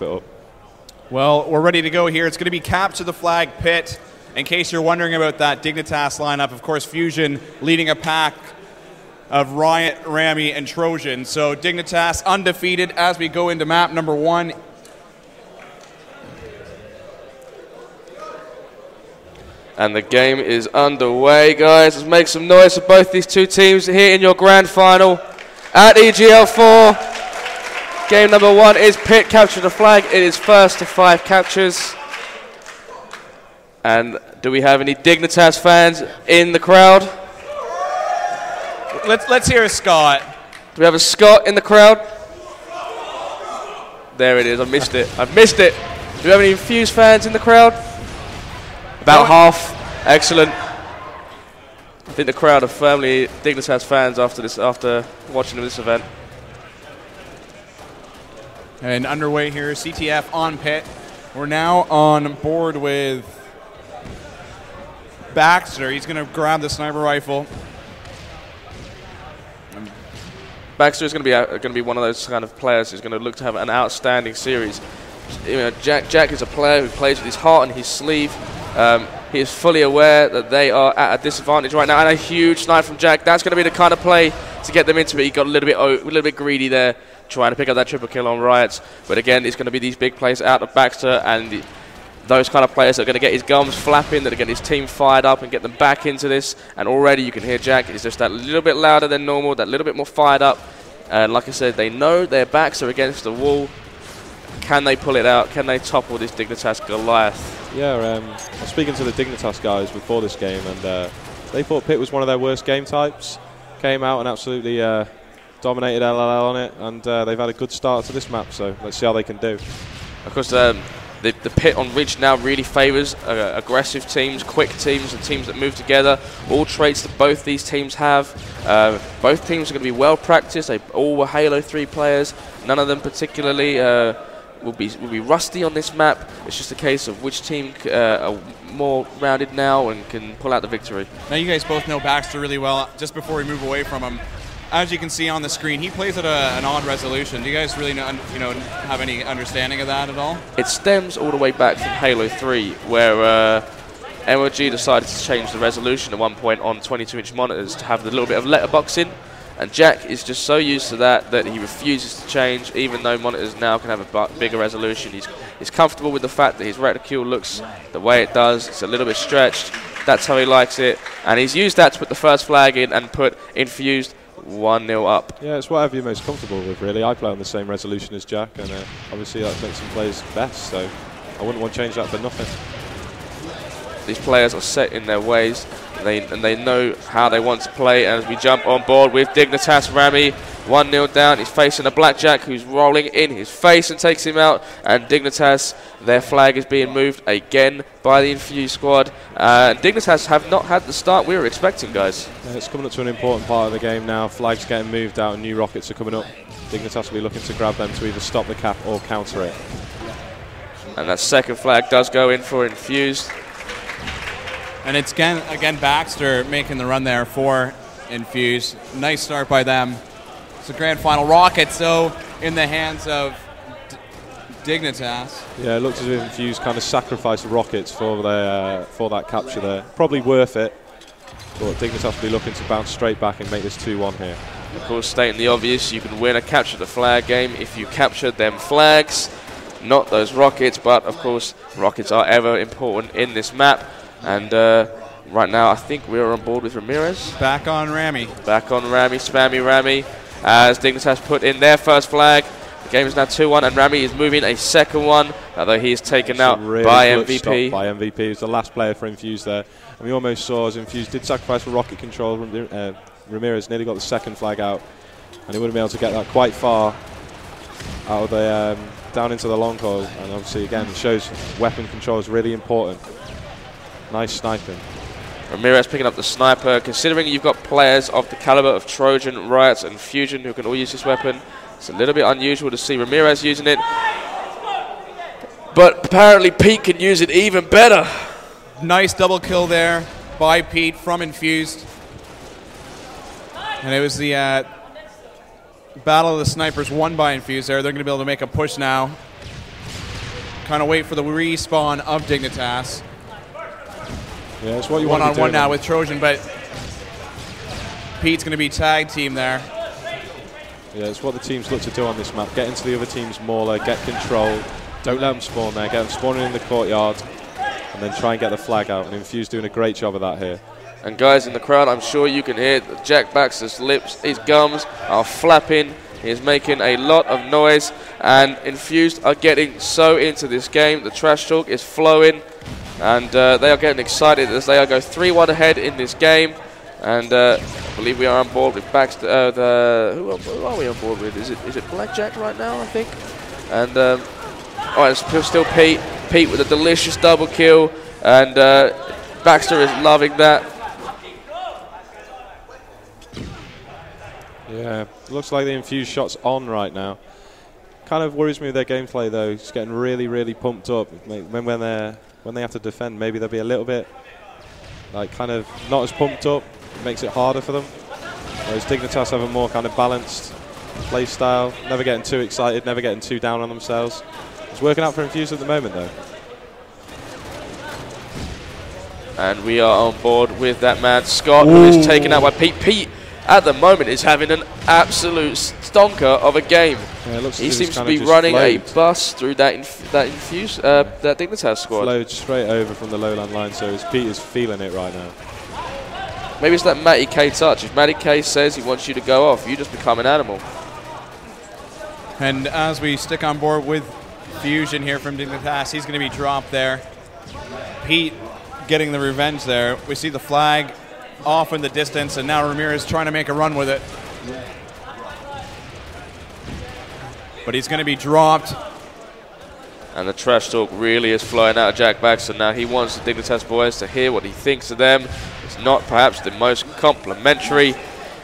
up. Well, we're ready to go here. It's going to be capture the flag pit. In case you're wondering about that Dignitas lineup, of course, Fusion leading a pack of Riot, Rami, and Trojan. So Dignitas undefeated as we go into map number 1. And the game is underway, guys. Let's make some noise for both these two teams here in your grand final at EGL4. Game number 1 is Pit capture the flag. It is first to 5 captures. And do we have any Dignitas fans in the crowd? Let's hear a Scott. Do we have a Scott in the crowd? There it is. I missed it. I've missed it. Do we have any Infused fans in the crowd? About half. Excellent. I think the crowd are firmly Dignitas fans after watching this event. And underway here, CTF on pit. We're now on board with Baxter. He's going to grab the sniper rifle. Baxter is going to be one of those kind of players who's going to look to have an outstanding series. You know, Jack is a player who plays with his heart on his sleeve. He is fully aware that they are at a disadvantage right now, and a huge snipe from Jack. That's going to be the kind of play to get them into it. He got a little bit greedy there, trying to pick up that triple kill on Riots. But again, it's going to be these big plays out of Baxter, and those kind of players that are going to get his gums flapping, that are getting his team fired up and get them back into this. And already you can hear Jack is just that little bit louder than normal, that little bit more fired up. And like I said, they know their backs are against the wall. Can they pull it out? Can they topple this Dignitas Goliath? Yeah, I was speaking to the Dignitas guys before this game, and they thought Pit was one of their worst game types. Came out and absolutely dominated LLL on it, and they've had a good start to this map, so let's see how they can do. Of course, the Pit on Ridge now really favours aggressive teams, quick teams, and teams that move together. All traits that both these teams have. Both teams are going to be well practiced. They all were Halo 3 players. None of them particularly will be rusty on this map. It's just a case of which team are more rounded now and can pull out the victory. Now you guys both know Baxter really well. Just before we move away from him, as you can see on the screen, he plays at an odd resolution. Do you guys really have any understanding of that at all? It stems all the way back from Halo 3, where MOG decided to change the resolution at one point on 22-inch monitors to have a little bit of letterboxing. And Jack is just so used to that he refuses to change, even though monitors now can have a bigger resolution. He's comfortable with the fact that his reticule looks the way it does. It's a little bit stretched. That's how he likes it. And he's used that to put the first flag in and put Infused 1-0 up. Yeah, it's whatever you're most comfortable with, really. I play on the same resolution as Jack, and obviously that makes him play his best, so I wouldn't want to change that for nothing. These players are set in their ways, and they know how they want to play. And as we jump on board with Dignitas, Rami 1-0 down. He's facing a Blackjack who's rolling in his face and takes him out. And Dignitas, their flag is being moved again by the Infused squad. Dignitas have not had the start we were expecting, guys. Yeah, it's coming up to an important part of the game now. Flags getting moved out and new rockets are coming up. Dignitas will be looking to grab them to either stop the cap or counter it. And that second flag does go in for Infused. And it's again Baxter making the run there for Infused. Nice start by them. It's a grand final. Rockets, though, in the hands of Dignitas. Yeah, it looks as if Infused kind of sacrificed the rockets for that capture there. Probably worth it, but Dignitas will be looking to bounce straight back and make this 2-1 here. Of course, stating the obvious, you can win a capture the flag game if you capture them flags, not those rockets. But of course, rockets are ever important in this map. And right now, I think we're on board with Ramirez. Back on Rami. Back on Rami, spammy Rami, as Dignitas put in their first flag. The game is now 2-1, and Rami is moving a second one, although he is taken out really by MVP. By MVP. He was the last player for Infused there. And we almost saw as Infused did sacrifice for rocket control. Ramirez nearly got the second flag out, and he wouldn't be able to get that quite far out of the down into the long haul. And obviously, again, it shows weapon control is really important. Nice sniping. Ramirez picking up the sniper. Considering you've got players of the caliber of Trojan, Riots, and Fusion who can all use this weapon, it's a little bit unusual to see Ramirez using it. But apparently Pete can use it even better. Nice double kill there by Pete from Infused. And it was the Battle of the Snipers won by Infused there. They're going to be able to make a push now. kind of wait for the respawn of Dignitas. Yeah, it's what you want to do. One-on-one now with Trojan, but Pete's going to be tag team there. Yeah, it's what the teams look to do on this map. Get into the other team's mauler, get control. Don't let them spawn there. Get them spawning in the courtyard, and then try and get the flag out. And Infused doing a great job of that here. And guys in the crowd, I'm sure you can hear that Jack Baxter's lips, his gums are flapping. He is making a lot of noise, and Infused are getting so into this game. The trash talk is flowing, and they are getting excited as they go 3-1 ahead in this game. And I believe we are on board with Baxter. Who are we on board with? Is it Blackjack right now, I think? And it's still Pete. Pete with a delicious double kill, and Baxter is loving that. Yeah, looks like the Infused shot's on right now. Kind of worries me with their gameplay though. It's getting really, really pumped up. When they have to defend, maybe they'll be a little bit like kind of not as pumped up. It makes it harder for them. Whereas Dignitas have a more kind of balanced play style. Never getting too excited, never getting too down on themselves. It's working out for Infused at the moment though. And we are on board with that man Scott, who is taken out by Pete. Pete at the moment is having an absolute stonker of a game. Yeah, he seems to be running a bus through that Infused, that Dignitas squad. Flowed straight over from the lowland line, so Pete is feeling it right now. Maybe it's that Matty K touch. If Matty K says he wants you to go off, you just become an animal. And as we stick on board with Fusion here from Dignitas, he's going to be dropped there. Pete getting the revenge there. We see the flag off in the distance, and now Ramirez trying to make a run with it. But he's going to be dropped. And the trash talk really is flowing out of Jack Baxter now. He wants the Dignitas boys to hear what he thinks of them. It's not perhaps the most complimentary,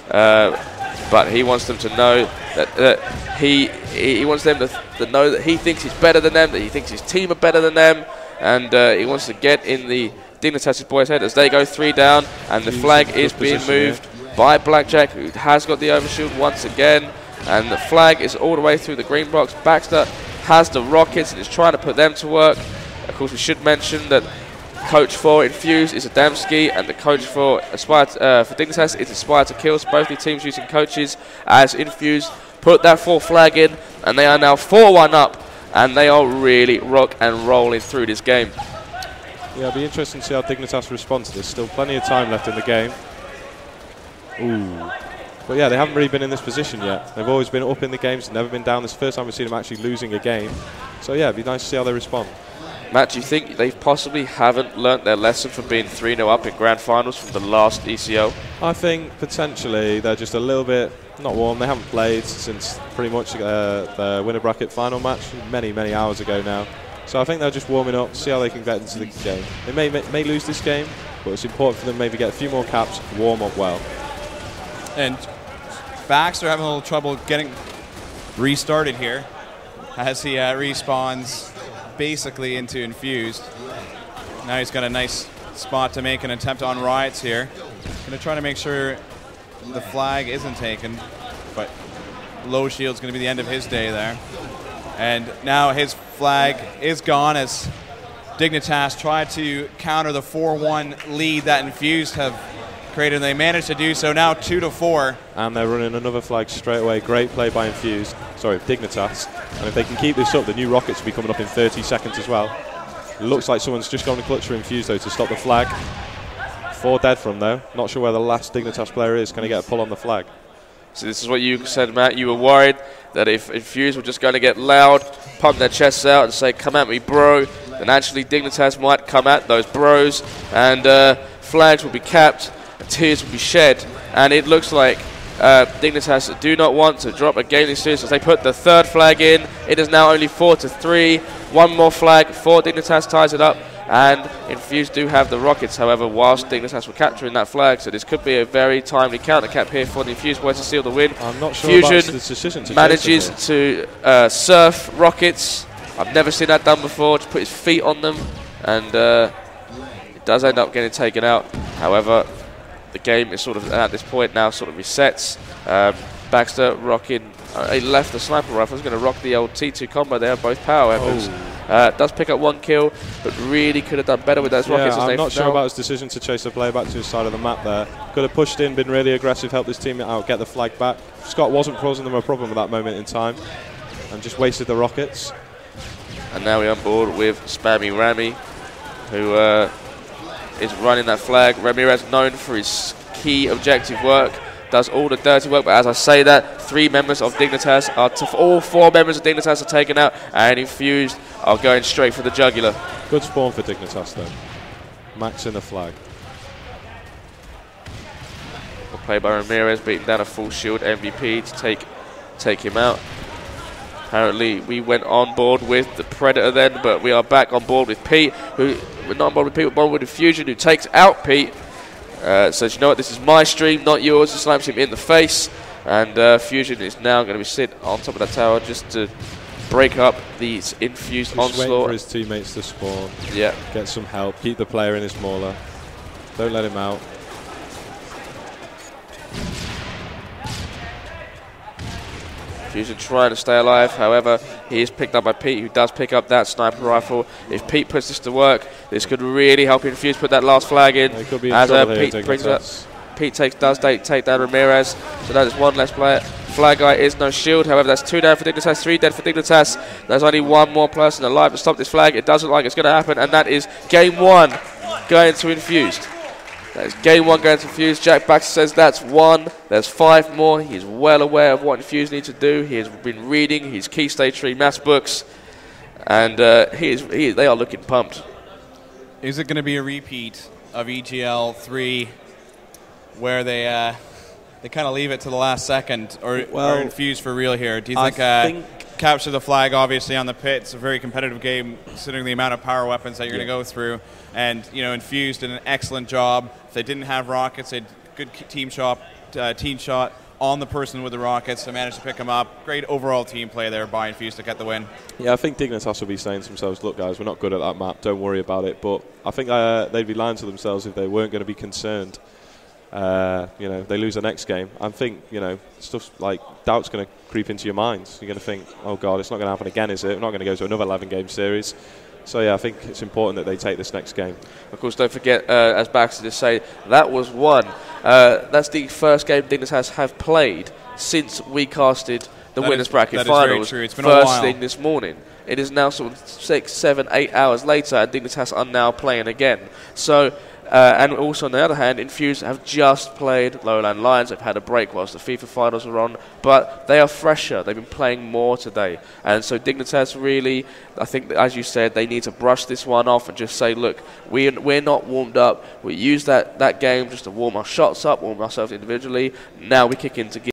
but he wants them to know that he wants them to know that he thinks he's better than them, that he thinks his team are better than them, and he wants to get in the Dignitas boys' head as they go 3 down, and the flag is being moved by Blackjack, who has got the overshoot once again, and the flag is all the way through the green box. Baxter has the rockets and is trying to put them to work. Of course, we should mention that coach for Infused is Adamski, and the coach for Dignitas is Aspire to Kills. Both the teams using coaches as Infused put that 4th flag in, and they are now 4-1 up, and they are really rock and rolling through this game. Yeah, it'll be interesting to see how Dignitas respond to this. Still plenty of time left in the game. Ooh. But yeah, they haven't really been in this position yet. They've always been up in the games, never been down. This is the first time we've seen them actually losing a game. So yeah, it'd be nice to see how they respond. Matt, do you think they possibly haven't learnt their lesson from being 3-0 up in grand finals from the last ECO? I think potentially they're just a little bit not warm. They haven't played since pretty much the winner bracket final match many hours ago now. So I think they're just warming up, see how they can get into the game. They may lose this game, but it's important for them to maybe get a few more caps, warm up well. And Baxter having a little trouble getting restarted here as he respawns basically into Infused. Now he's got a nice spot to make an attempt on Riots here. Going to try to make sure the flag isn't taken, but low shield's going to be the end of his day there. And now his flag is gone as Dignitas tried to counter the 4-1 lead that Infused have created, and they managed to do so. Now 2-4. And they're running another flag straight away. Great play by Dignitas. And if they can keep this up, the new rockets will be coming up in 30 seconds as well. It looks like someone's just gone to clutch for Infused though to stop the flag. 4 dead from though. Not sure where the last Dignitas player is. Can he get a pull on the flag? So this is what you said, Matt. You were worried that if Infused were just going to get loud, pump their chests out and say, "Come at me, bro," then actually Dignitas might come at those bros, and flags will be capped, and tears will be shed. And it looks like Dignitas do not want to drop a game this series as they put the 3rd flag in. It is now only 4-3. One more flag for Dignitas ties it up. And Infused do have the rockets, however, whilst Dignitas were capturing that flag. So this could be a very timely counter cap here for the Infused boys to seal the win. I'm not sure Fusion about this decision to manages to surf rockets. I've never seen that done before. Just put his feet on them, and it does end up getting taken out. However, the game is sort of at this point now sort of resets. Baxter rocking, he left the sniper rifle. He's going to rock the old T2 combo there, both power weapons. Does pick up 1 kill, but really could have done better with those rockets. I'm not sure about his decision to chase the player back to his side of the map there. Could have pushed in, been really aggressive, helped his teammate out, get the flag back. Scott wasn't causing them a problem at that moment in time, and just wasted the rockets. And now we're on board with Spammy Rami, who is running that flag. Ramirez, known for his key objective work, does all the dirty work, but as I say that, 3 members of Dignitas all 4 members of Dignitas are taken out, and Infused are going straight for the jugular. Good spawn for Dignitas though. Max in the flag. Well played by Ramirez, beating down a full shield MVP to take him out. Apparently we went on board with the Predator then, but we are back on board with Pete, we're not on board with Pete, we're on board with Infusion, who takes out Pete. Says, you know what, this is my stream, not yours. It slams him in the face. And Fusion is now going to be sit on top of that tower just to break up these Infused just waiting onslaught. For his teammates to spawn. Yeah. Get some help. Keep the player in his mauler. Don't let him out. Fusion trying to stay alive, however, he is picked up by Pete, who does pick up that sniper rifle. If Pete puts this to work, this could really help Infuse put that last flag in. It could be as Pete brings up, Pete does take down Ramirez, so that is 1 less player. Flag guy is no shield, however, that's 2 down for Dignitas, 3 dead for Dignitas. There's only 1 more person alive to stop this flag. It doesn't look like it's going to happen, and that is game 1 going to Infused. That is game 1 going to Infused. Jack Baxter says that's 1. There's 5 more. He's well aware of what Infused need to do. He has been reading his Key Stage 3 maths books, and they are looking pumped. Is it going to be a repeat of EGL4, where they kind of leave it to the last second, or Infused for real here? Do you think capture the flag, obviously, on the pit? It's a very competitive game, considering the amount of power weapons that you're going to go through. And, you know, Infused did an excellent job. If they didn't have rockets, they had good team shot on the person with the rockets. They managed to pick them up. Great overall team play there by Infused to get the win. Yeah, I think Dignitas will be saying to themselves, look, guys, we're not good at that map. Don't worry about it. But I think they'd be lying to themselves if they weren't going to be concerned. You know, they lose the next game. I think, you know, stuff like doubt's going to creep into your minds. You're going to think, oh, God, it's not going to happen again, is it? We're not going to go to another 11-game series. So, yeah, I think it's important that they take this next game. Of course, don't forget, as Baxter just said, that was 1. That's the first game Dignitas have played since we casted the winners bracket finals. That is very true. It's been a while. First thing this morning. It is now sort of 6, 7, 8 hours later, and Dignitas are now playing again. So, and also on the other hand, Infused have just played Lowland Lions. They've had a break whilst the FIFA finals are on, but they are fresher. They've been playing more today. And so Dignitas really, I think, as you said, they need to brush this one off and just say, look, we're not warmed up. We used that game just to warm our shots up, warm ourselves individually. Now we kick into gear.